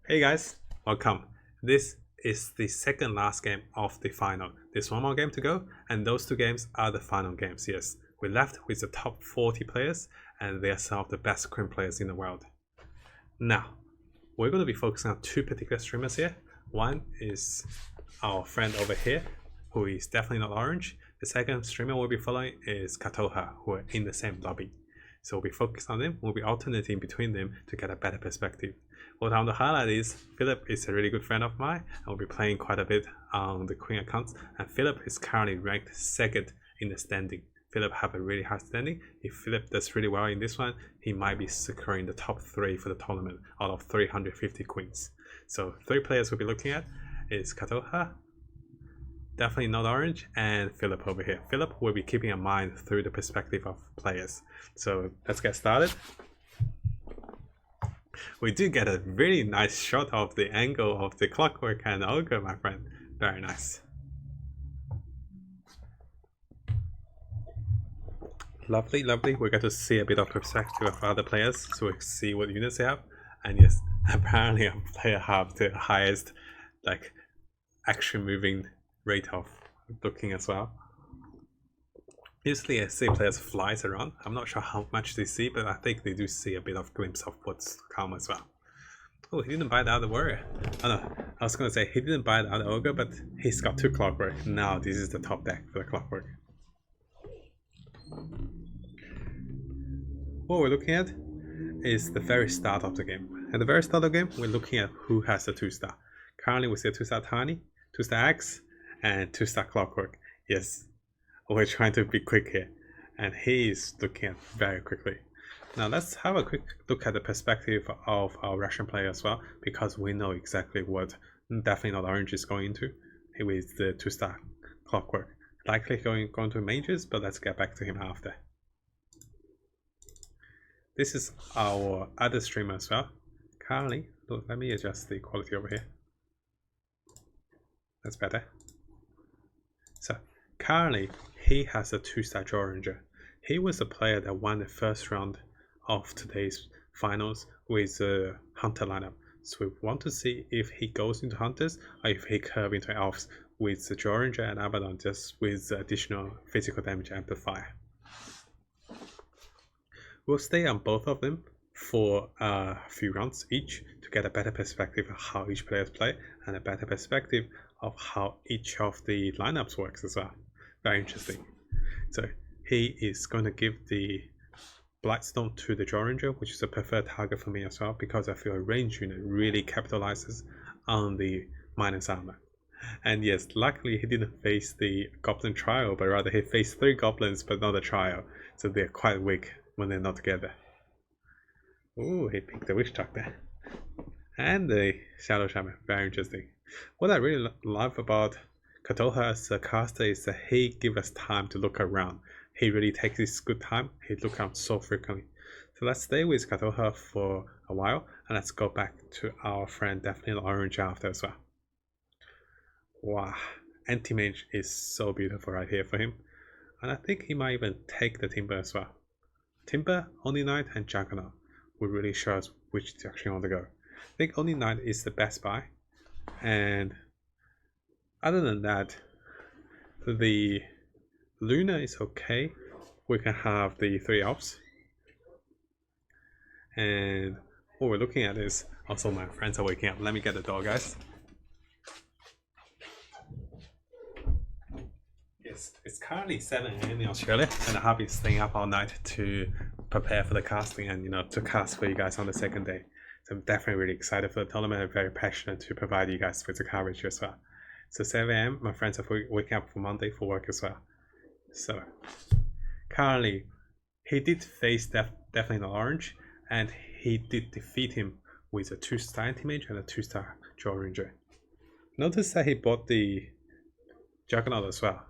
Hey guys, welcome. This is the second last game of the final. There's one more game to go, and those two games are the final games. Yes, we're left with the top 40 players, and they are some of the best scrim players in the world. Now, we're going to be focusing on two particular streamers here. One is our friend over here, who is definitely not orange. The second streamer we'll be following is Katoha, who are in the same lobby. So we'll be focused on them, we'll be alternating between them to get a better perspective. What I want to highlight is Philip is a really good friend of mine. I'll be playing quite a bit on the Queen accounts, and Philip is currently ranked second in the standing. Philip have a really high standing. If Philip does really well in this one, he might be securing the top 3 for the tournament out of 350 queens. So 3 players we'll be looking at is Katoha, definitely not orange, and Philip over here. Philip will be keeping in mind through the perspective of players. So let's get started. We do get a really nice shot of the angle of the clockwork and ogre, my friend. Very nice. Lovely, lovely. We get to see a bit of perspective of other players, so we see what units they have. And yes, apparently a player have the highest action moving rate of looking as well. Usually I see players flies around. I'm not sure how much they see, but I think they do see a bit of glimpse of what's to come as well. Oh, he didn't buy the other warrior. Oh no, I was gonna say he didn't buy the other ogre, but he's got 2 clockwork. Now this is the top deck for the clockwork. What we're looking at is the very start of the game. At the very start of the game, we're looking at who has the 2-star. Currently we see a 2-star Tiny, 2-star Axe, and 2-star Clockwork. Yes, we're trying to be quick here, and he is looking at very quickly. Now let's have a quick look at the perspective of our Russian player as well, because we know exactly what definitely not orange is going into with the 2-star Clockwork. Likely going to mages, but let's get back to him after. This is our other streamer as well. Currently, look, let me adjust the quality over here. That's better. So currently, he has a 2-star Jaw Ranger. He was a player that won the first round of today's finals with the Hunter lineup. So we want to see if he goes into Hunters or if he curve into Elves with the Jaw Ranger and Abaddon just with the additional physical damage amplifier. We'll stay on both of them for a few rounds each to get a better perspective of how each player play and a better perspective of how each of the lineups works as well. Very interesting. So he is going to give the Blightstone to the Jaw Ranger, which is a preferred target for me as well, because I feel a range unit really capitalizes on the minus armor. And yes, luckily he didn't face the Goblin Trial, but rather he faced 3 Goblins but not a Trial, so they're quite weak when they're not together. Ooh, he picked the Witch Doctor. And the Shadow Shaman, very interesting. What I really love about Katoha as a caster is that he gives us time to look around. He really takes his good time, he looks around so frequently. So let's stay with Katoha for a while, and let's go back to our friend definitely orange after as well. Wow, Anti-Mage is so beautiful right here for him. And I think he might even take the Timber as well. Timber, Oni Knight, and Juggernaut will really show us which direction you want to go. I think Oni Knight is the best buy, and other than that, the Luna is okay. We can have the 3 Elves, and what we're looking at is also my friends are waking up. Let me get the door, guys. It's currently 7 AM in Australia, and I have been staying up all night to prepare for the casting and to cast for you guys on the second day. So I'm definitely really excited for the tournament and very passionate to provide you guys with the coverage as well. So 7 AM, my friends are waking up for Monday for work as well. So currently, he did face definitely not orange, and he did defeat him with a 2-star Anti-Mage and a 2-star Jaw Ranger. Notice that he bought the Juggernaut as well.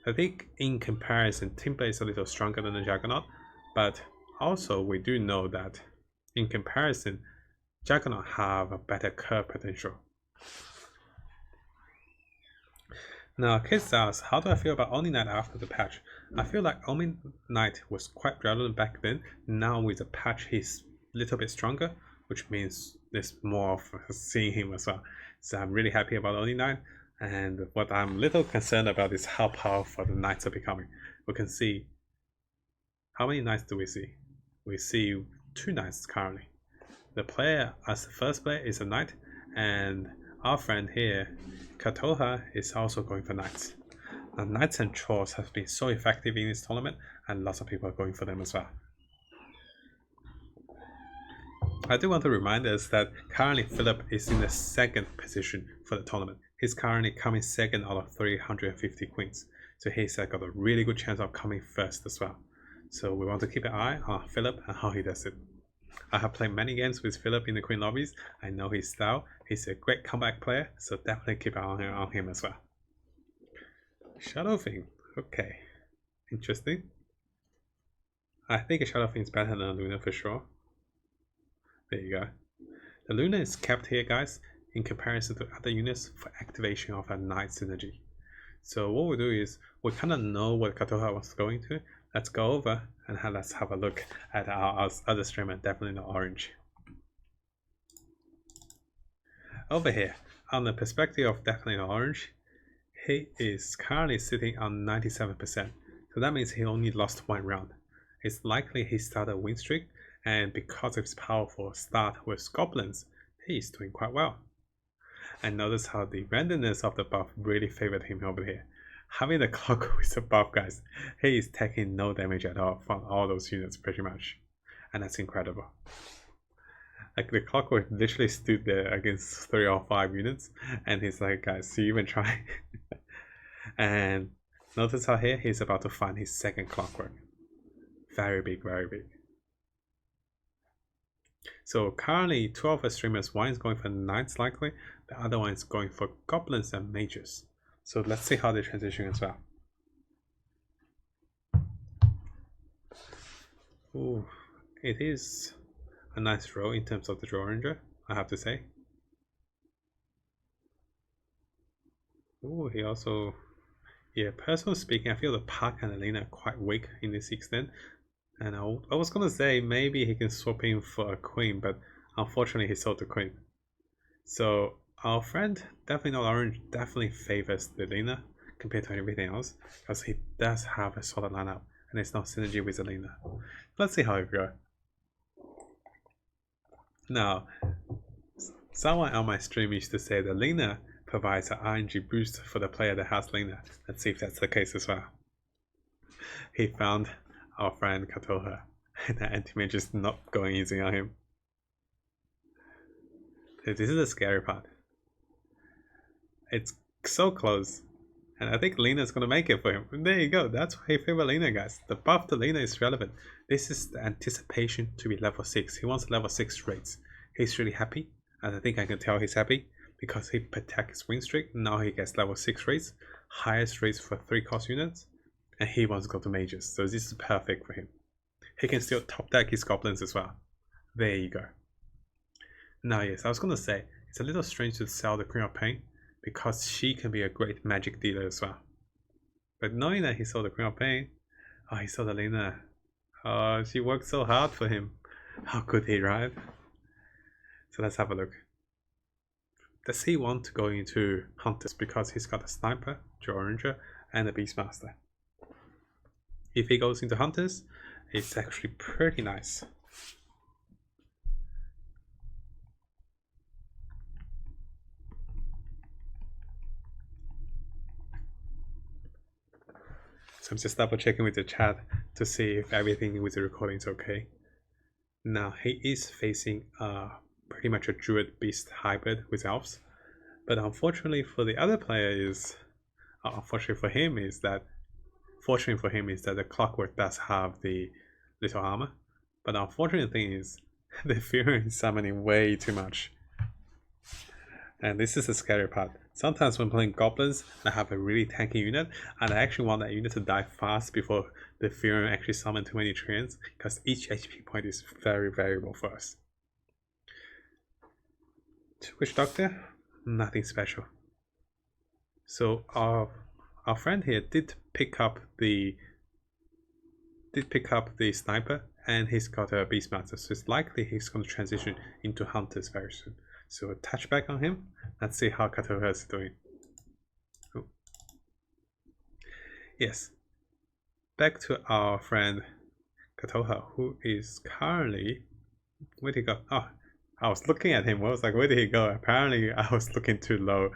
I think in comparison, Timber is a little stronger than the Juggernaut, but also we do know that in comparison, Juggernaut have a better curve potential. Now, kids ask, how do I feel about Oni Knight after the patch? I feel like Oni Knight was quite relevant back then. Now with the patch, he's a little bit stronger, which means there's more of seeing him as well. So I'm really happy about only 9. And what I'm a little concerned about is how powerful the knights are becoming. We can see, how many knights do we see? We see 2 knights currently. The player as the first player is a knight, and our friend here, Katoha, is also going for knights. Now, knights and trolls have been so effective in this tournament, and lots of people are going for them as well. I do want to remind us that currently Philip is in the 2nd position for the tournament. He's currently coming 2nd out of 350 queens. So he's got a really good chance of coming 1st as well. So we want to keep an eye on Philip and how he does it. I have played many games with Philip in the queen lobbies. I know his style. He's a great comeback player, so definitely keep an eye on him as well. Shadow Thing. Okay. Interesting. I think a Shadow Thing is better than a Luna for sure. There you go. The Luna is kept here, guys, in comparison to other units for activation of a Knight synergy. So what we'll do is, we kind of know what Katoha was going to. Let's go over and let's have a look at our other streamer, definitely not orange. Over here, on the perspective of definitely not orange, he is currently sitting on 97%. So that means he only lost 1 round. It's likely he started a win streak, and because of his powerful start with goblins, he is doing quite well. And notice how the randomness of the buff really favored him over here. Having the clock with the buff, guys, he is taking no damage at all from all those units pretty much. And that's incredible. Like, the clockwork literally stood there against 3 or 5 units, and he's like, guys, you even try? And notice how here he's about to find his 2nd clockwork. Very big, very big. So currently 2 of the streamers, one is going for knights likely, the other one is going for goblins and mages. So let's see how they transition as well. Ooh, it is a nice roll in terms of the draw ranger, I have to say. Ooh, he also, yeah, personally speaking, I feel the Park and Elena are quite weak in this extent. And I was gonna say maybe he can swap in for a queen, but unfortunately he sold the queen. So our friend, definitely not orange, definitely favors the Lena compared to everything else, because he does have a solid lineup and there's no synergy with the Lena. Let's see how it goes. Now, someone on my stream used to say that Lena provides an RNG boost for the player that has Lena. Let's see if that's the case as well. He found our friend Katoha, and the anti-mage is not going easy on him. This is the scary part. It's so close, and I think Lena's gonna make it for him. And there you go, that's why he favors Lena, guys. The buff to Lena is relevant. This is the anticipation to be level 6. He wants level 6 rates. He's really happy, and I think I can tell he's happy because he protects his win streak. Now he gets level 6 rates, highest rates for 3 cost units, and he wants to go to mages, so this is perfect for him. He can still top deck his goblins as well. There you go. Now yes, I was gonna say, it's a little strange to sell the Queen of Pain, because she can be a great magic dealer as well. But knowing that he sold the Queen of Pain, oh, he sold the Lena. Oh, she worked so hard for him. How could he, right? So let's have a look. Does he want to go into Hunters because he's got a Sniper, Draw Ranger, and a Beastmaster? If he goes into Hunters, it's actually pretty nice. So I'm just double checking with the chat to see if everything with the recording is okay. Now he is facing pretty much a Druid Beast hybrid with elves, but unfortunately for the other player is, fortunately for him is that the Clockwork does have the little armor, but the unfortunate thing is the Fury is summoning way too much. And this is the scary part. Sometimes when playing goblins, I have a really tanky unit, and I actually want that unit to die fast before the Fury actually summon too many treants, because each HP point is very variable for us. Witch Doctor, nothing special. So our friend here did pick up the Sniper and he's got a Beastmaster, so it's likely he's going to transition into Hunters very soon. So a touchback on him. Let's see how Katoha is doing. Oh. Yes, back to our friend Katoha, who is currently, where did he go? Oh, I was looking at him. I was like, where did he go? Apparently, I was looking too low.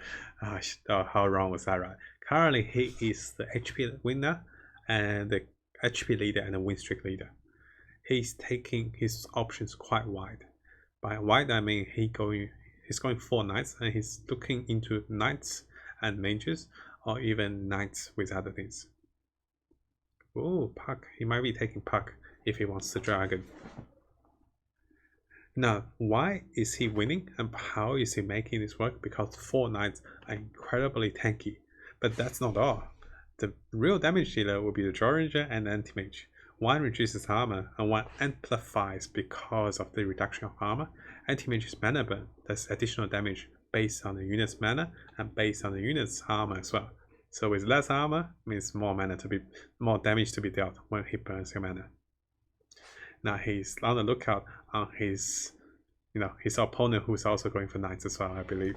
How wrong was that, right? Currently, he is the HP winner and the HP leader and the win streak leader. He's taking his options quite wide. By wide, I mean he's going 4 knights, and he's looking into knights and mages, or even knights with other things. Oh, Puck. He might be taking Puck if he wants the dragon. Now, why is he winning and how is he making this work? Because 4 knights are incredibly tanky. But that's not all. The real damage dealer will be the Draw Ranger and the Anti-Mage. One reduces armor and one amplifies because of the reduction of armor. Anti-Mage's mana burn does additional damage based on the unit's mana and based on the unit's armor as well. So with less armor means more damage to be dealt when he burns your mana. Now he's on the lookout on his opponent, who's also going for knights as well, I believe.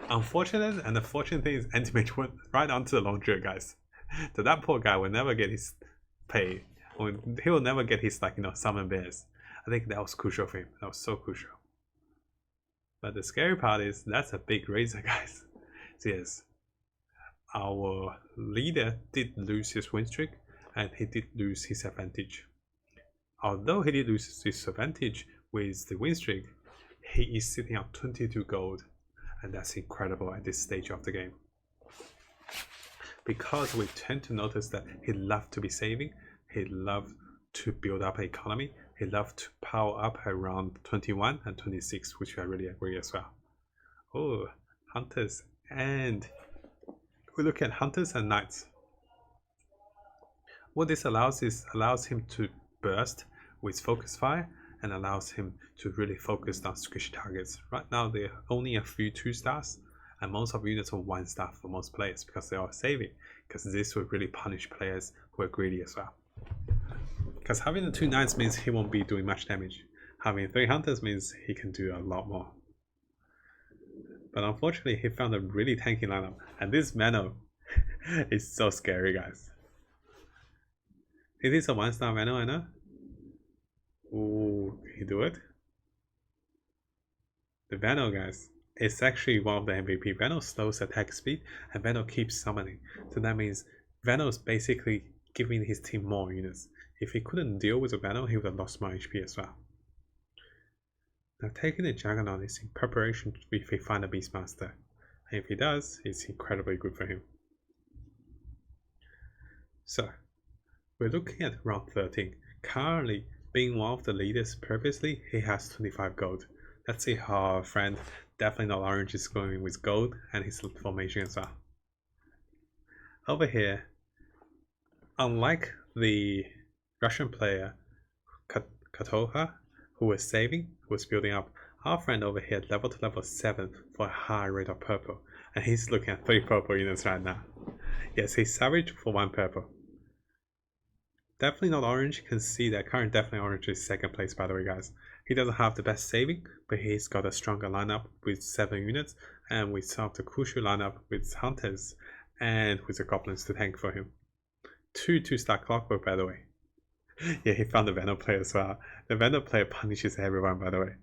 Unfortunate and the fortunate thing is Anti-Mage went right onto the long drill, guys. So that poor guy will never get his pay. He will never get his summon bears. I think that was crucial for him. That was so crucial. But the scary part is that's a big razor, guys. So yes, our leader did lose his win streak and he did lose his advantage. Although he did lose his advantage with the win streak, he is sitting on 22 gold, and that's incredible at this stage of the game. Because we tend to notice that he loved to be saving, he loved to build up an economy, he loved to power up around 21 and 26, which I really agree as well. Oh, Hunters, and we look at Hunters and Knights. What this allows him to burst with focus fire and allows him to really focus on squishy targets. Right now there are only a few 2 stars and most of units are 1 star for most players because they are saving, because this will really punish players who are greedy as well. Because having the 2 knights means he won't be doing much damage. Having 3 hunters means he can do a lot more. But unfortunately he found a really tanky lineup, and this Mano is so scary, guys. It is a 1-star Mano, I know. Ooh, can he do it? The Vano, guys, is actually one of the MVP. Vano slows attack speed and Vano keeps summoning. So that means Vano's basically giving his team more units. If he couldn't deal with the Vano, he would have lost more HP as well. Now taking the Juggernaut is in preparation if he finds a Beastmaster. And if he does, it's incredibly good for him. So, we're looking at round 13. Currently, being one of the leaders previously, he has 25 gold. Let's see how our friend, definitely not orange, is going with gold and his formation as well. Over here, unlike the Russian player Katoha, who was saving, who was building up, our friend over here level to level 7 for a high rate of purple, and he's looking at 3 purple units right now. Yes, he's savage for 1 purple. Definitely not orange. You can see that current definitely orange is 2nd place, by the way, guys. He doesn't have the best saving, but he's got a stronger lineup with 7 units and with some of the crucial lineup with hunters and with the goblins to tank for him. 2-star clockwork, by the way. Yeah, he found the Venom player as well. The Venom player punishes everyone, by the way.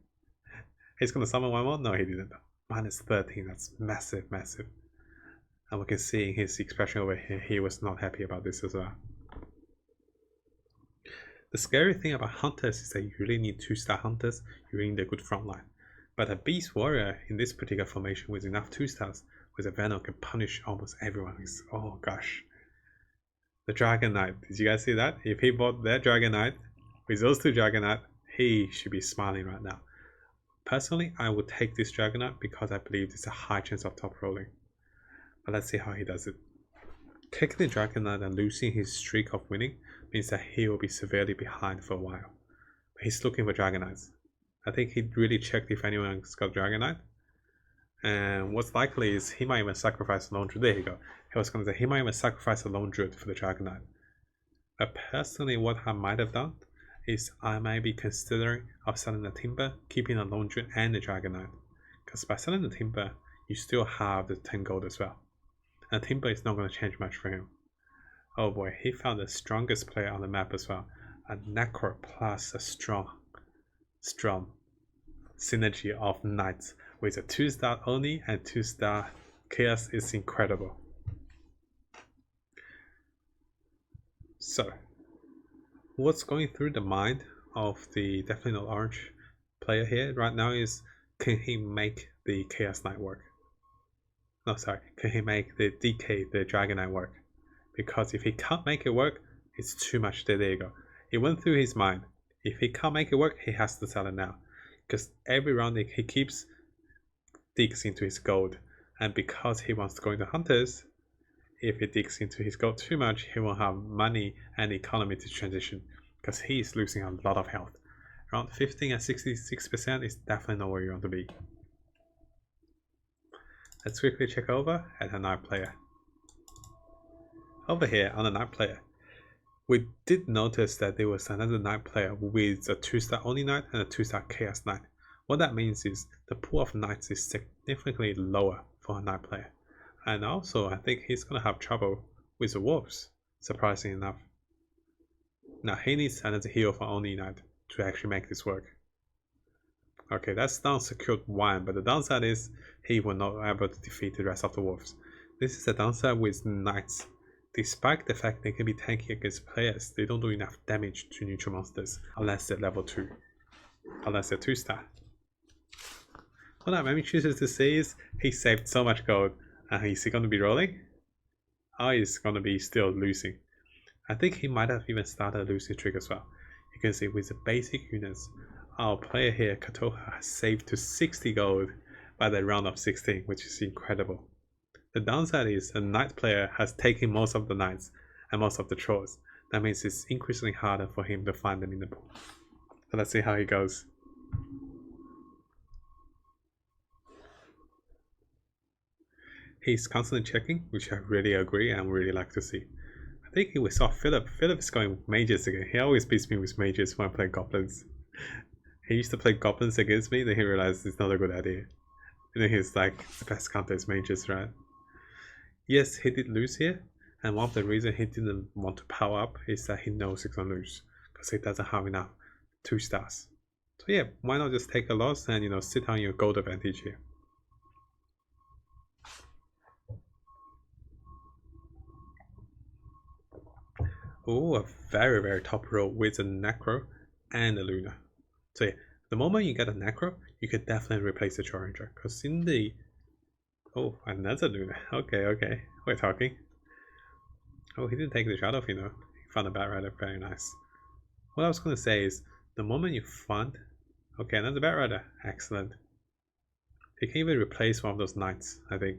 He's gonna summon 1 more? No, he didn't. Minus 13, that's massive, massive. And we can see in his expression over here, he was not happy about this as well. The scary thing about hunters is that you really need 2-star hunters, you really need a good front line. But a beast warrior in this particular formation with enough 2 stars with a Venom can punish almost everyone. Oh gosh. The Dragon Knight, did you guys see that? If he bought that Dragon Knight, with those 2 Dragon Knight, he should be smiling right now. Personally, I would take this Dragon Knight because I believe there's a high chance of top rolling. But let's see how he does it. Taking the Dragon Knight and losing his streak of winning means that he will be severely behind for a while. But he's looking for Dragon Knights. I think he really checked if anyone's got Dragon Knight. And what's likely is he might even sacrifice a Lone Druid. There you go. I was going to say he might even sacrifice a Lone Druid for the Dragon Knight. But personally, what I might have done is I might be considering of selling the timber, keeping the laundry and the dragon knight. Because by selling the timber, you still have the 10 gold as well. And timber is not going to change much for him. Oh boy, he found the strongest player on the map as well. A Necro plus a strong synergy of knights with a 2-star only and 2-star chaos is incredible. So, what's going through the mind of the definitely not orange player here right now is, can he make the chaos knight work? No, sorry, can he make the DK, the dragon knight work? Because if he can't make it work, it's too much. There you go. It went through his mind. If he can't make it work, he has to sell it now. Because every round he keeps digs into his gold. And because he wants to go into hunters, if he digs into his gold too much, he won't have money and economy to transition. Because he is losing a lot of health. Around 15 and 66% is definitely not where you want to be. Let's quickly check over at a knight player. Over here on the knight player, we did notice that there was another knight player with a 2-star only knight and a 2-star chaos knight. What that means is the pool of knights is significantly lower for a knight player. And also, I think he's going to have trouble with the wolves, surprisingly enough. Now, he needs another hero for only knight to actually make this work. Okay, that's down secured 1, but the downside is he will not be able to defeat the rest of the wolves. This is the downside with knights. Despite the fact they can be tanky against players, they don't do enough damage to neutral monsters unless they're level 2. Unless they're 2-star. What that maybe chooses to say is, he saved so much gold, and is he going to be rolling? Or is going to be still losing? I think he might have even started a losing streak as well. You can see with the basic units, our player here, Katoha, has saved to 60 gold by the round of 16, which is incredible. The downside is a knight player has taken most of the knights and most of the trolls. That means it's increasingly harder for him to find them in the pool. So let's see how he goes. He's constantly checking, which I really agree and really like to see. I think we saw Philip. Philip is going mages again. He always beats me with mages when I play goblins. He used to play goblins against me, then he realized it's not a good idea. And then he's like, the best counter is mages, right? Yes, he did lose here, and one of the reasons he didn't want to power up is that he knows he's gonna lose, because he doesn't have enough 2-stars. So yeah, why not just take a loss and sit on your gold advantage here. Oh, a very, very top row with a Necro and a Luna. So yeah, the moment you get a Necro, you can definitely replace the Challenger, because in the... Oh, another Luna. Okay, we're talking. Oh, he didn't take the Shadow He found a Bat Rider, very nice. What I was going to say is, the moment you find... Okay, another Bat Rider, excellent. He can even replace one of those Knights, I think.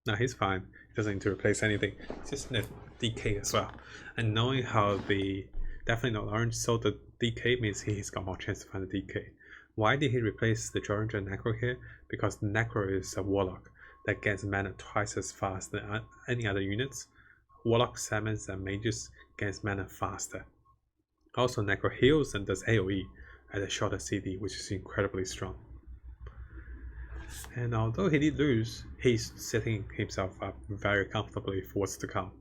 No, he's fine. He doesn't need to replace anything. It's just a DK as well. And knowing how the definitely not orange, so the DK means he's got more chance to find the DK. Why did he replace the Challenger and Necro here? Because Necro is a Warlock that gets mana twice as fast than any other units. Warlock, Summons, and Mages gets mana faster. Also, Necro heals and does AoE at a shorter CD, which is incredibly strong. And although he did lose, he's setting himself up very comfortably for what's to come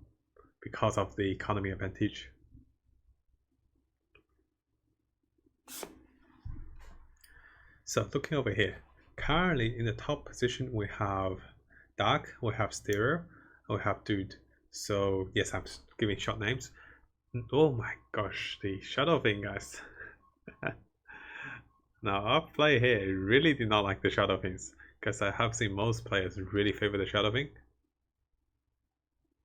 because of the economy advantage. So looking over here, currently in the top position we have Dark, we have Stereo, we have Dude. So yes, I'm giving short names. Oh my gosh, the Shadow Fiend, guys. Now our player here really did not like the Shadow Fiends, because I have seen most players really favor the Shadow Fiend.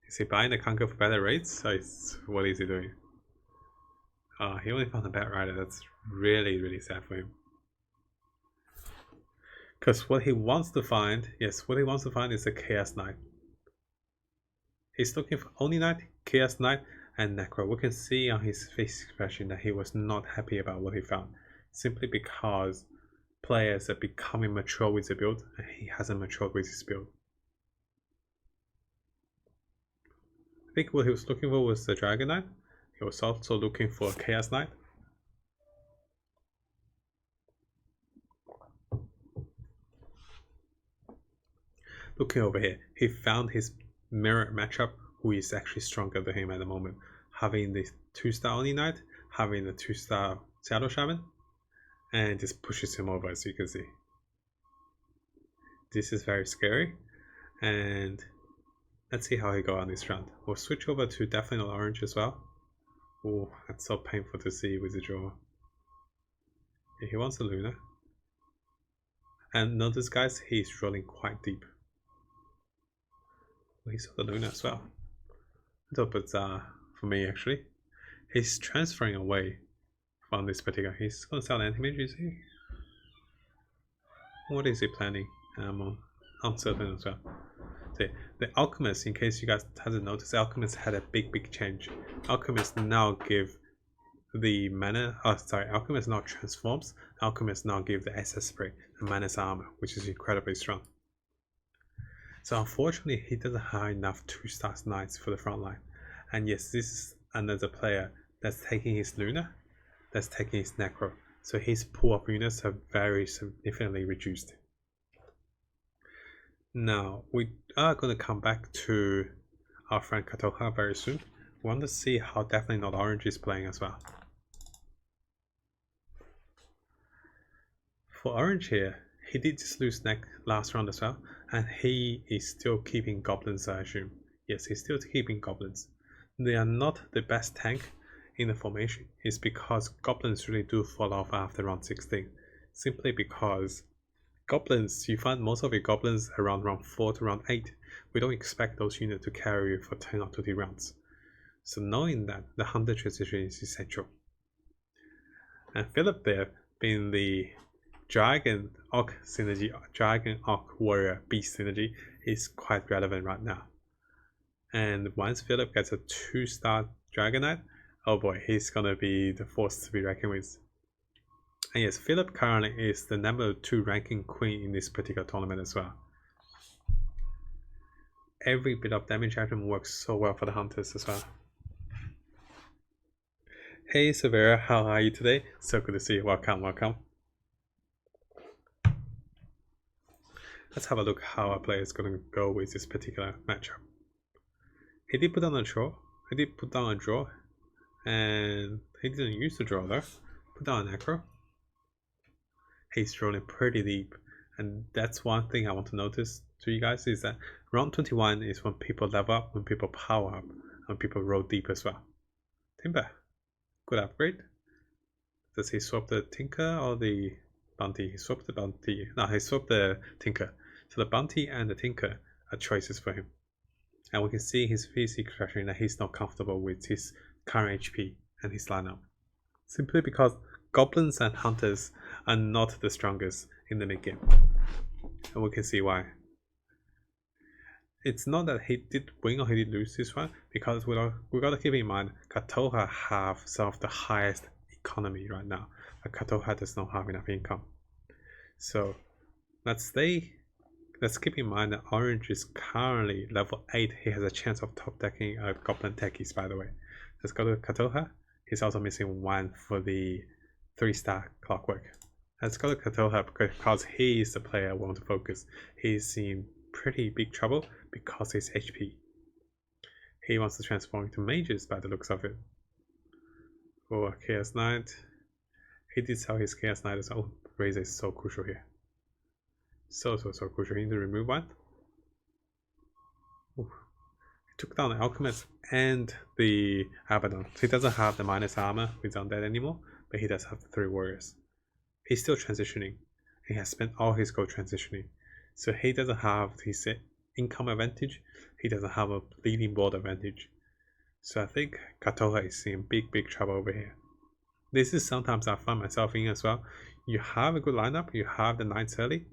Is he buying the Conquer for better rates? Or what is he doing? He only found a Bat Rider. That's really, really sad for him. Because what he wants to find, is a Chaos Knight. He's looking for only Knight, Chaos Knight, and Necro. We can see on his face expression that he was not happy about what he found, simply because players are becoming mature with the build and he hasn't matured with his build. I think what he was looking for was the Dragon Knight. He was also looking for a Chaos Knight. Looking over here, he found his mirror matchup who is actually stronger than him at the moment. Having the 2-star Oni Knight, having the 2-star Shadow Shaman, and just pushes him over, as you can see. This is very scary, and let's see how he go on this round. We'll switch over to definitely not orange as well. Oh, that's so painful to see with the draw. Yeah, he wants a Luna. And notice guys, he's rolling quite deep. Well, he saw the Luna as well. It's a bit bizarre for me actually. He's transferring away from this particular. He's gonna sell anti-mage, is he? What is he planning? I'm uncertain as well. The Alchemist, in case you guys hasn't noticed, Alchemist had a big change. Alchemist now give the mana, Alchemist now transforms. Alchemist now give the SS spray and Mana's armor, which is incredibly strong. So unfortunately, he doesn't have enough 2-star knights for the front line. And yes, this is another player that's taking his Luna, that's taking his Necro. So his pool of units are very significantly reduced. Now, we are going to come back to our friend Katoha very soon. We want to see how definitely not orange is playing as well. For orange here, he did just lose neck last round as well, and he is still keeping goblins, I assume. Yes, he's still keeping goblins. They are not the best tank in the formation. It's because goblins really do fall off after round 16. Simply because goblins, you find most of your goblins around round 4 to round 8. We don't expect those units to carry you for 10 or 20 rounds. So knowing that, the hunter transition is essential. And Philip there, being the Dragon Orc synergy, Dragon Orc Warrior Beast synergy, is quite relevant right now. And once Philip gets a 2-star Dragon Knight, oh boy, he's gonna be the force to be reckoned with. And yes, Philip currently is the number 2 ranking queen in this particular tournament as well. Every bit of damage item works so well for the hunters as well. Hey Severa, how are you today? So good to see you. Welcome. Let's have a look how our player is going to go with this particular matchup. He did put down a draw. And he didn't use the draw though. Put down an Necro. He's rolling pretty deep, and that's one thing I want to notice to you guys is that round 21 is when people level up, when people power up, and people roll deep as well. Timber, good upgrade. Does he swap the Tinker or the Bounty? He swapped the Bounty. No, he swapped the Tinker. So the Bounty and the Tinker are choices for him. And we can see his physique crashing that he's not comfortable with his current HP and his lineup. Simply because Goblins and Hunters are not the strongest in the mid game. And we can see why. It's not that he did win or he did lose this one, because we got to keep in mind Katoha have some of the highest economy right now, but Katoha does not have enough income. So let's keep in mind that Orange is currently level 8. He has a chance of top decking Goblin Techies, by the way. Let's go to Katoha. He's also missing 1 for the 3-star Clockwork. Let's go to Katoha because he is the player I want to focus. He's in pretty big trouble because his HP. He wants to transform into mages by the looks of it. Oh, Chaos Knight. He did sell his Chaos Knight as well. Oh, Razor is so crucial here. So crucial. He need to remove 1. Ooh. He took down the Alchemist and the Abaddon. So he doesn't have the minus armor with Undead anymore, but he does have the 3 warriors. He's still transitioning. He has spent all his gold transitioning. So he doesn't have his income advantage. He doesn't have a leading board advantage. So I think Katoha is in big trouble over here. This is sometimes I find myself in as well. You have a good lineup, you have the knights early.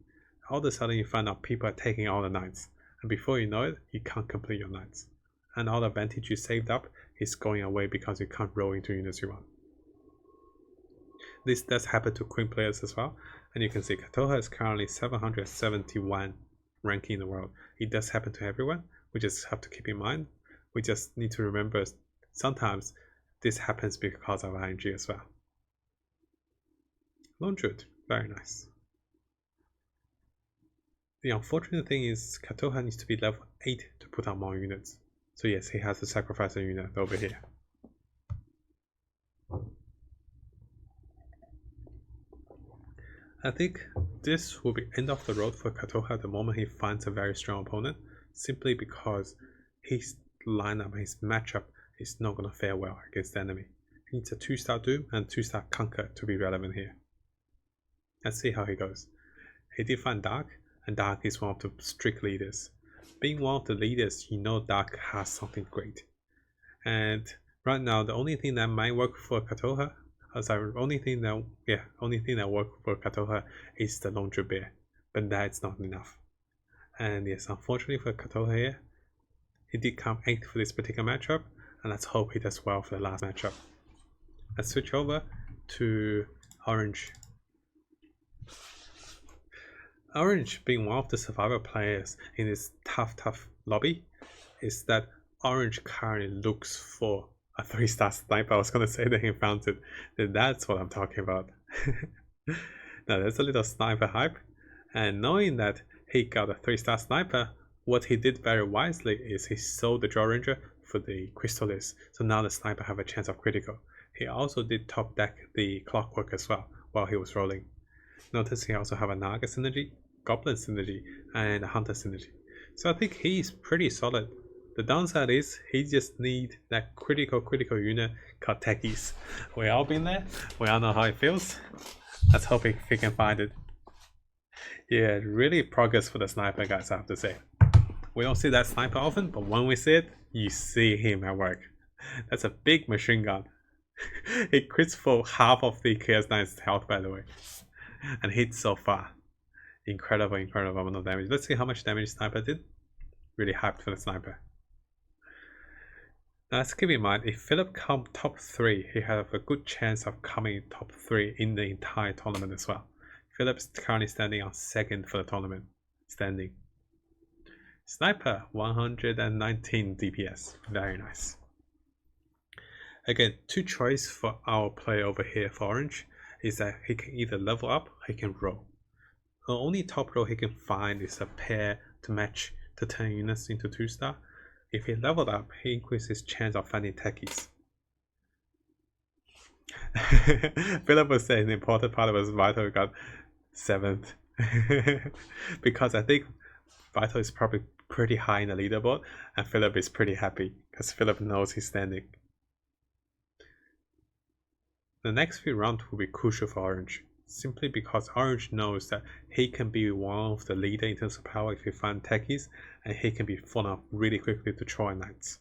All of a sudden you find out people are taking all the knights. And before you know it, you can't complete your knights. And all the advantage you saved up is going away because you can't roll into units you want. This does happen to Queen players as well. And you can see Katoha is currently 771 ranking in the world. It does happen to everyone. We just have to keep in mind. We just need to remember sometimes this happens because of RNG as well. Laundred, very nice. The unfortunate thing is Katoha needs to be level 8 to put on more units. So yes, he has to sacrifice a unit over here. I think this will be end of the road for Katoha the moment he finds a very strong opponent, simply because his lineup, his matchup is not going to fare well against the enemy. He needs a 2-star Doom and 2-star Conquer to be relevant here. Let's see how he goes. He did find Dark, and Dark is one of the strict leaders. Being one of the leaders, you know Dark has something great. And right now, the only thing that might work for Katoha, only thing that works for Katoha is the Laundry Bear, but that's not enough. And yes, unfortunately for Katoha here, he did come 8th for this particular matchup, and let's hope he does well for the last matchup. Let's switch over to Orange. Orange, being one of the survivor players in this tough lobby, is that Orange currently looks for a 3-star sniper. I was going to say that he found it. That's what I'm talking about. Now there's a little sniper hype, and knowing that he got a 3-star sniper, what he did very wisely is he sold the Draw Ranger for the Crystallis, so now the sniper have a chance of critical. He also did top deck the Clockwork as well while he was rolling. Notice he also have a Naga synergy, Goblin synergy, and a Hunter synergy. So I think he's pretty solid. The downside is he just need that critical unit called Techies. We all been there. We all know how it feels. Let's hope he can find it. Yeah, really progress for the sniper, guys, I have to say. We don't see that sniper often, but when we see it, you see him at work. That's a big machine gun. It crits for half of the KS9's health, by the way. And hits so far. Incredible amount of damage. Let's see how much damage sniper did. Really hyped for the sniper. Now let's keep in mind, if Philip come top 3, he have a good chance of coming top 3 in the entire tournament as well. Philip's currently standing on 2nd for the tournament. Standing. Sniper, 119 DPS. Very nice. Again, 2 choice for our player over here for Orange is that he can either level up or he can roll. The only top roll he can find is a pair to match the 10 units into 2-star. If he leveled up, he increases his chance of finding techies. Philip was saying the important part was Vital got 7th. Because I think Vital is probably pretty high in the leaderboard, and Philip is pretty happy because Philip knows he's standing. The next few rounds will be crucial for Orange, simply because Orange knows that he can be one of the leader in terms of power if he finds techies, and he can be fun up really quickly to Troy Knights.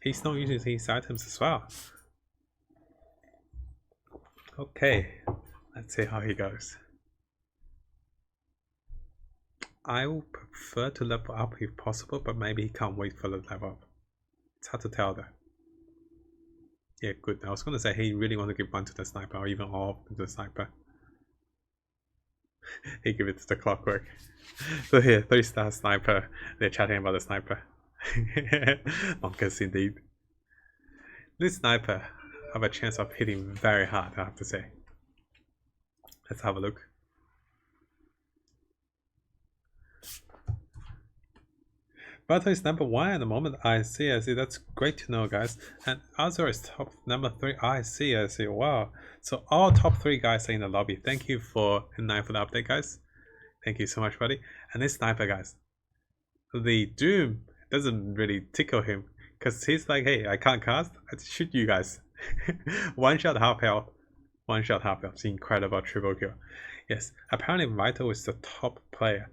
He's not using his items as well. Okay, let's see how he goes. I would prefer to level up if possible, but maybe he can't wait for the level up. It's hard to tell though. Yeah, good. I was going to say he really want to give one to the sniper, or even all to the sniper. He give it to the Clockwork. So here, 3-star sniper. They're chatting about the sniper. Bonkers indeed. This sniper have a chance of hitting very hard, I have to say. Let's have a look. Battle is number 1 at the moment. I see. That's great to know, guys. And Azure is top number 3. I see. Wow. So all top 3 guys are in the lobby. Thank you for the update, guys. Thank you so much, buddy. And this sniper, guys, the Doom doesn't really tickle him because he's like, hey, I can't cast. I shoot you guys. One shot, half health. One shot, half health. Incredible triple kill. Yes. Apparently, Vital is the top player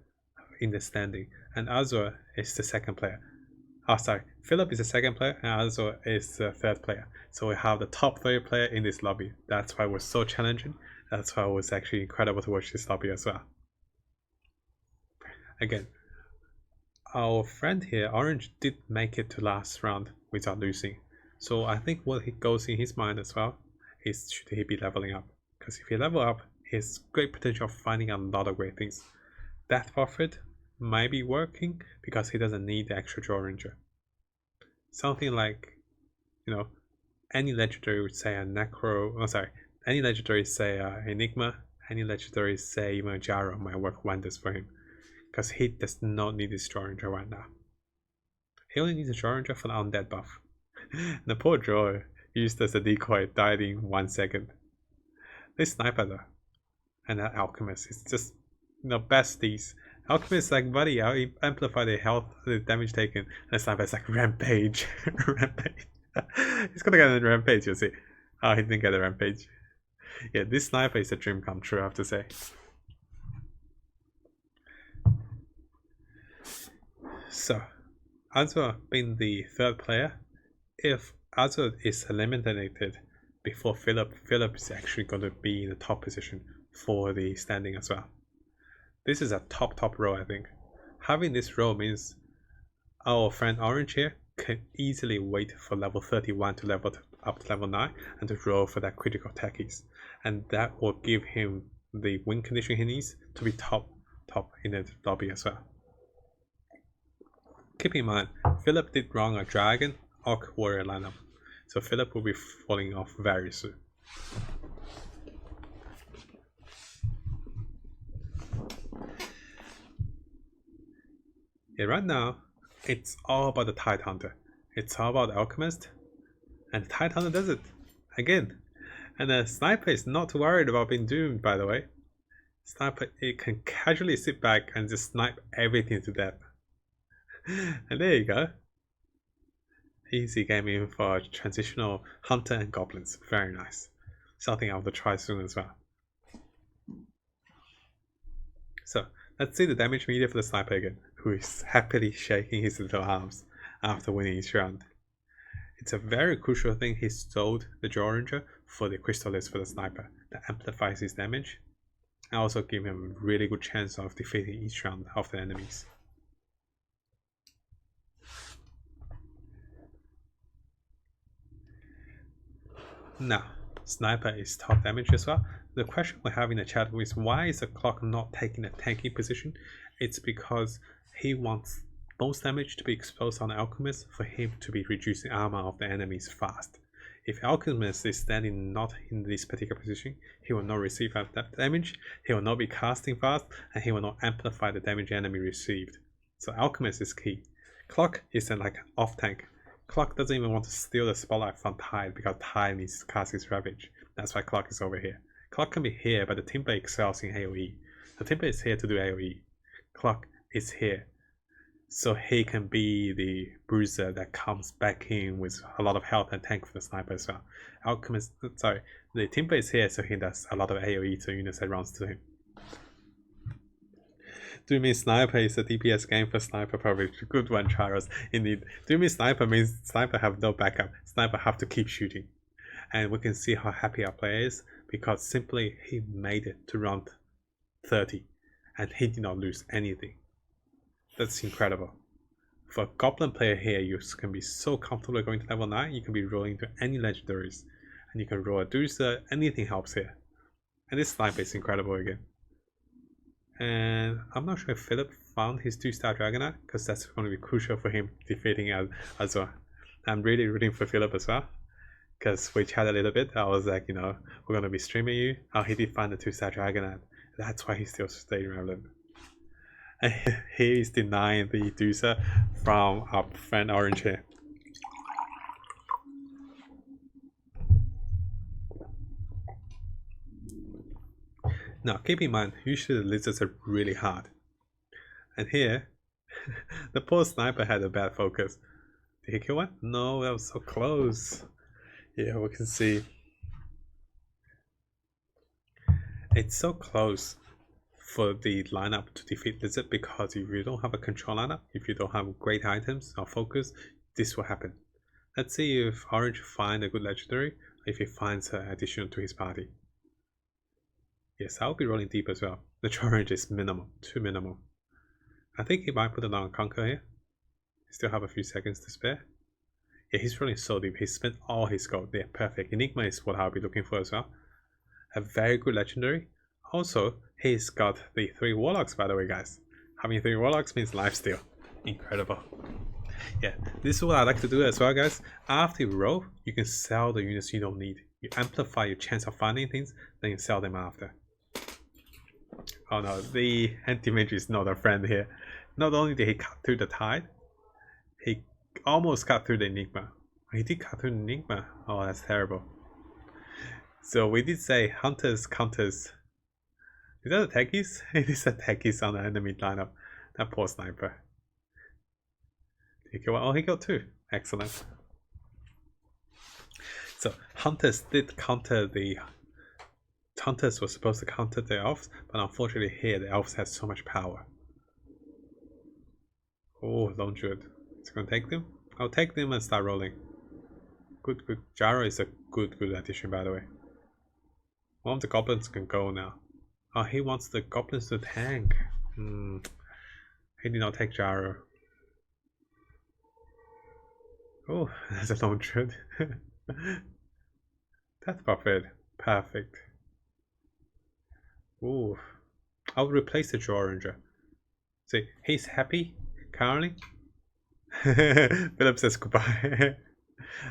in the standing, and Azure is the 2nd player. Oh, sorry, Philip is the 2nd player, and Azure is the 3rd player. So we have the top 3 player in this lobby. That's why it was so challenging. That's why it was actually incredible to watch this lobby as well. Again, our friend here, Orange, did make it to last round without losing. So I think what he goes in his mind as well is should he be leveling up? Because if he level up, he has great potential of finding a lot of great things. Death Prophet might be working because he doesn't need the extra Draw Ranger. Something like, any legendary would say a Necro, any legendary say Enigma, any legendary say even Gyro might work wonders for him. Because he does not need his Draw Ranger right now. He only needs a Draw Ranger for the undead buff. The poor Draw used as a decoy died in 1 second. This Sniper though, and that Alchemist is just, besties. Alchemist is like, buddy, I'll amplify the health, the damage taken. And the Sniper is like, Rampage. Rampage. He's gonna get a Rampage, you'll see. Oh, he didn't get a Rampage. Yeah, this Sniper is a dream come true, I have to say. So, Azure being the third player, if Azure is eliminated before Philip is actually going to be in the top position for the standing as well. This is a top row, I think. Having this row means our friend Orange here can easily wait for level 31 to level up to level 9 and to roll for that critical techies. And that will give him the win condition he needs to be top in the lobby as well. Keep in mind, Philip did run a Dragon Orc Warrior lineup, so Philip will be falling off very soon. Yeah, right now, it's all about the Tide Hunter. It's all about the Alchemist, and the Tide Hunter does it again. And the Sniper is not worried about being doomed, by the way. Sniper, it can casually sit back and just snipe everything to death. And there you go. Easy game in for transitional Hunter and Goblins. Very nice. Something I'll have to try soon as well. So, let's see the damage meter for the Sniper again, who is happily shaking his little arms after winning each round. It's a very crucial thing he sold the Draw Ranger for the Crystalist for the Sniper that amplifies his damage and also give him a really good chance of defeating each round of the enemies. Now, Sniper is top damage as well. The question we have in the chat is, why is the Clock not taking a tanky position? It's because he wants most damage to be exposed on Alchemist for him to be reducing armor of the enemies fast. If Alchemist is standing not in this particular position, he will not receive that damage, he will not be casting fast, and he will not amplify the damage enemy received. So Alchemist is key. Clock is like off tank. Clock doesn't even want to steal the spotlight from Tide because Tide needs to cast his Ravage. That's why Clock is over here. Clock can be here, but the Timber excels in AoE. The Timber is here to do AoE. Clock is here, so he can be the bruiser that comes back in with a lot of health and tank for the Sniper as well. The Timber is here, so he does a lot of AoE to units that runs to him. Do you mean Sniper is a DPS game for Sniper? Probably a good one, Charles. Indeed. Do you mean Sniper means Sniper have no backup? Sniper have to keep shooting. And we can see how happy our player is because simply he made it to round 30 and he did not lose anything. That's incredible. For a Goblin player here, you can be so comfortable going to level 9, you can be rolling to any legendaries. And you can roll a Deucer, anything helps here. And this Sniper is incredible again. And I'm not sure if Philip found his 2-star Dragonite, because that's going to be crucial for him defeating Azure. I'm really rooting for Philip as well, because we chatted a little bit. I was like, we're going to be streaming you. Oh, he did find the 2-star Dragonite. That's why he still stayed relevant. And he is denying the Deucer from our friend Orange here. Now, keep in mind, usually the lizards are really hard. And here, the poor Sniper had a bad focus. Did he kill one? No, that was so close. Yeah, we can see. It's so close for the lineup to defeat lizard because if you don't have a control lineup, if you don't have great items or focus, this will happen. Let's see if Orange finds a good legendary, if he finds an addition to his party. Yes, I'll be rolling deep as well. The charge is minimal, too minimal. I think he might put it on Conquer here. Still have a few seconds to spare. Yeah, he's rolling so deep. He spent all his gold. Yeah, perfect. Enigma is what I'll be looking for as well. A very good legendary. Also, he's got the 3 Warlocks, by the way, guys. Having 3 Warlocks means lifesteal. Incredible. Yeah, this is what I like to do as well, guys. After you roll, you can sell the units you don't need. You amplify your chance of finding things, then you sell them after. Oh no, the anti-mage is not a friend here. Not only did he cut through the tide, he almost cut through the enigma. He did cut through the enigma. Oh, that's terrible. So we did say hunters, counters. Is that a techies? It is a techies on the enemy lineup. That poor sniper. Did he kill one? Oh, he got two. Excellent. So hunters did counter the... Hunters were supposed to counter the elves, but unfortunately here the elves had so much power. Oh, Lone Druid. It's gonna take them? I'll take them and start rolling. Good, good. Gyro is a good addition, by the way. One of the goblins can go now. Oh, he wants the goblins to tank. He did not take Gyro. Oh, that's a Lone Druid. That's perfect. Perfect. Ooh. I'll replace the Draw Ranger. See, he's happy currently. Philip says goodbye.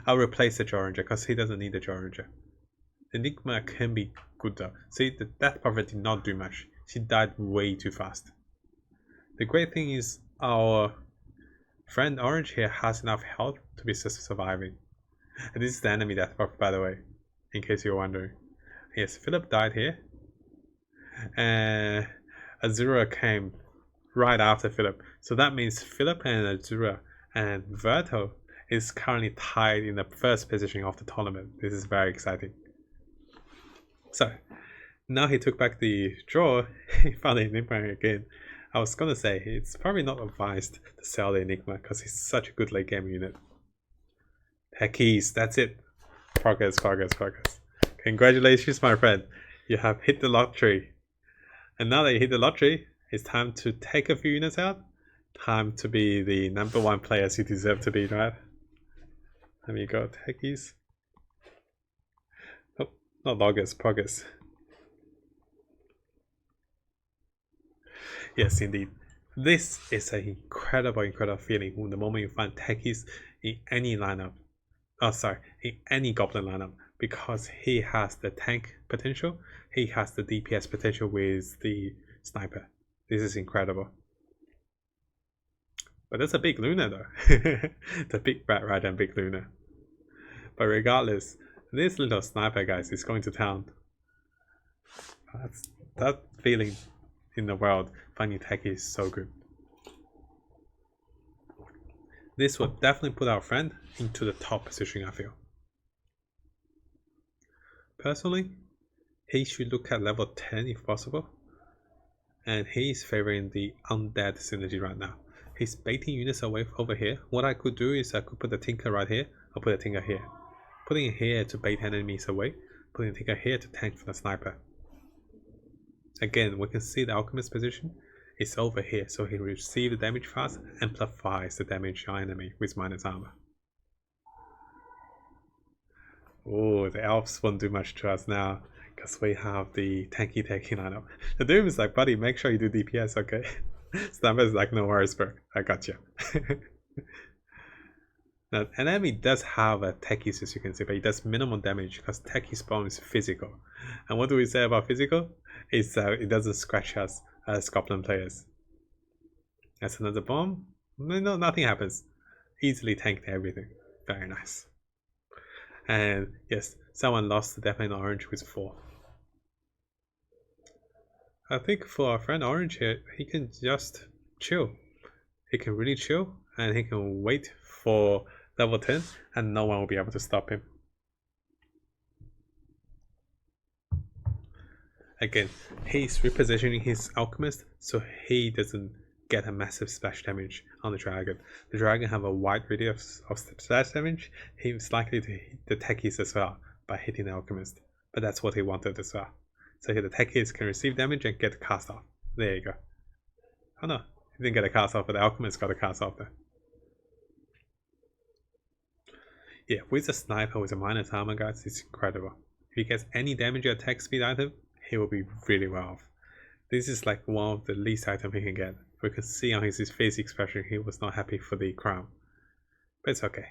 I'll replace the Draw Ranger because he doesn't need the Draw Ranger. Enigma can be good though. See, the Death Prophet did not do much. She died way too fast. The great thing is our friend Orange here has enough health to be surviving. And this is the enemy Death Prophet, by the way, in case you're wondering. Yes, Philip died here. And Azura came right after Philip. So that means Philip and Azura and Verto is currently tied in the first position of the tournament. This is very exciting. So now he took back the draw. He found the Enigma again. I was gonna say it's probably not advised to sell the Enigma because he's such a good late game unit. Techies, that's it. Progress, progress, progress. Congratulations, my friend. You have hit the lottery. And now that you hit the lottery, it's time to take a few units out. Time to be the #1 players you deserve to be, right? Let me go, techies. Oh, not loggers, progress. Yes, indeed. This is an incredible feeling when the moment you find techies in any lineup. Oh, sorry, in any goblin lineup. Because he has the tank potential, he has the DPS potential with the sniper. This is incredible. But that's a big Luna though. The big Rat Rider and big Luna. But regardless, this little sniper, guys, is going to town. That feeling in the world, finding tech is so good. This will definitely put our friend into the top position, I feel. Personally, he should look at level 10 if possible. And he's favoring the undead synergy right now. He's baiting units away over here. What I could do is I could put the Tinker right here. I'll put a Tinker here. Putting it here to bait enemies away. Putting the Tinker here to tank for the sniper. Again, we can see the Alchemist position is over here. So he receives the damage fast, amplifies the damage on enemy with minus armor. Oh, the elves won't do much to us now because we have the tanky lineup. The Doom is like, buddy, make sure you do DPS, okay? Sniper is like, no worries, bro. I got you. Now, an enemy does have a techies, as you can see, but it does minimum damage because techies bomb is physical. And what do we say about physical? Is it doesn't scratch us as goblin players. That's another bomb. No, nothing happens. Easily tanked everything. Very nice. And yes, someone lost definitely Orange with 4. I think for our friend Orange here, he can just chill. He can really chill and he can wait for level 10 and no one will be able to stop him. Again, he's repositioning his Alchemist so he doesn't get a massive splash damage on the dragon. The dragon have a wide radius of splash damage. He's likely to hit the techies as well by hitting the Alchemist. But that's what he wanted as well. So here the techies can receive damage and get cast off. There you go. Oh no, he didn't get a cast off, but the Alchemist got a cast off there. Yeah, with the sniper with a minus armor, guys, it's incredible. If he gets any damage or attack speed item, he will be really well off. This is like one of the least items he can get. We can see on his face expression he was not happy for the crown. but it's okay.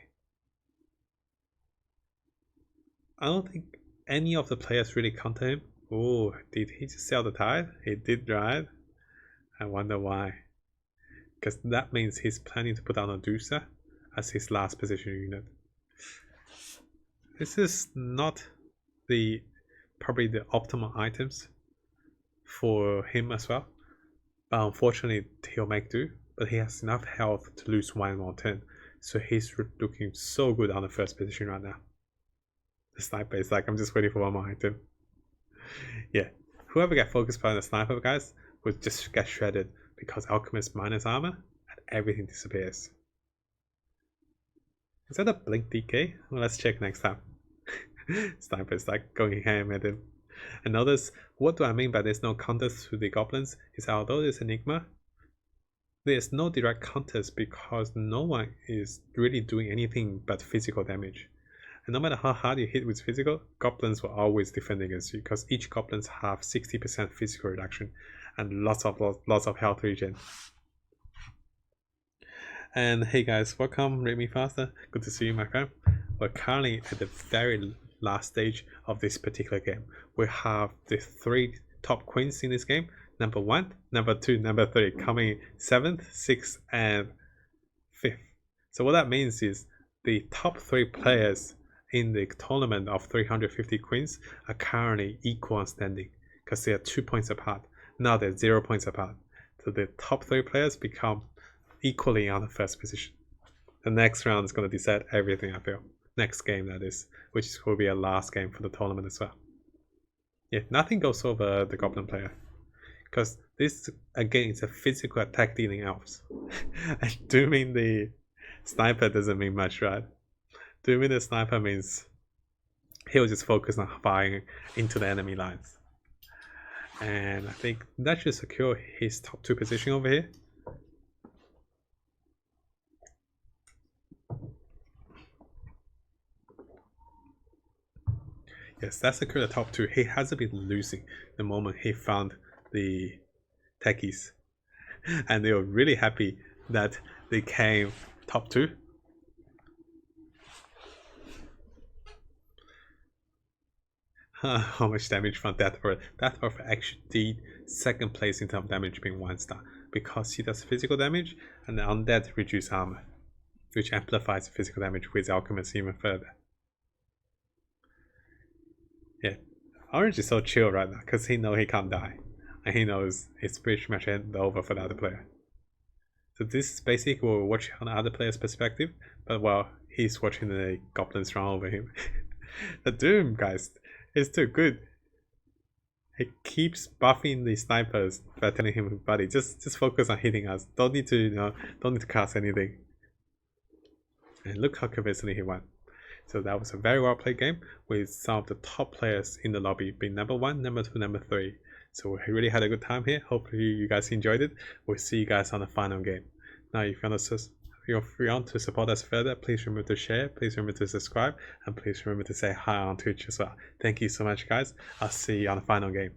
I don't think any of the players really counter him. Oh, did he just sell the tide? He did, right? I wonder why. Because that means he's planning to put down a Dusa as his last position unit. This is not probably the optimal items for him as well. But unfortunately, he'll make do. But he has enough health to lose one more turn. So he's looking so good on the first position right now. The sniper is like, I'm just waiting for one more item. Yeah, whoever get focused by the sniper, guys, would just get shredded because Alchemist minus armor and everything disappears. Is that a blink DK? Well, let's check next time. Sniper is like going ham at him. And notice, what do I mean by there's no counters to the goblins? Is although there's Enigma, there's no direct counters because no one is really doing anything but physical damage. And no matter how hard you hit with physical, goblins will always defend against you because each goblins have 60% physical reduction and lots of health regen. And hey guys, welcome, Rate Me Faster. Good to see you, my friend. We're currently at the very last stage of this particular game. We have the 3 top queens in this game. Number 1, number 2, number 3 coming 7th, 6th, and 5th. So what that means is the top 3 players in the tournament of 350 queens are currently equal on standing because they are 2 points apart. Now they're 0 points apart. So the top 3 players become equally on the first position. The next round is going to decide everything, I feel. Next game, that is, which will be a last game for the tournament as well. Yeah, nothing goes over the goblin player because this again is a physical attack dealing elves. And dooming the sniper doesn't mean much, right? Dooming the sniper means he'll just focus on firing into the enemy lines. And I think that should secure his top 2 position over here. Yes, that secured the top 2. He hasn't been losing the moment he found the techies. And they were really happy that they came top 2. How much damage from Death Earth? Death Earth actually did 2nd place in terms of damage being 1 star because he does physical damage and the undead reduce armor, which amplifies physical damage with Alchemist even further. Yeah, Orange is so chill right now because he knows he can't die and he knows it's pretty much over for the other player. So this is basically we're watching on the other player's perspective, but while he's watching the goblins run over him. The Doom, guys, is too good. He keeps buffing the snipers by telling him, buddy, just focus on hitting us. Don't need to don't need to cast anything. And look how convincingly he won. So that was a very well played game with some of the top players in the lobby being number 1, number 2, number 3. So we really had a good time here. Hopefully you guys enjoyed it. We'll see you guys on the final game. Now if you want to support us further, please remember to share, please remember to subscribe, and please remember to say hi on Twitch as well. Thank you so much, guys. I'll see you on the final game.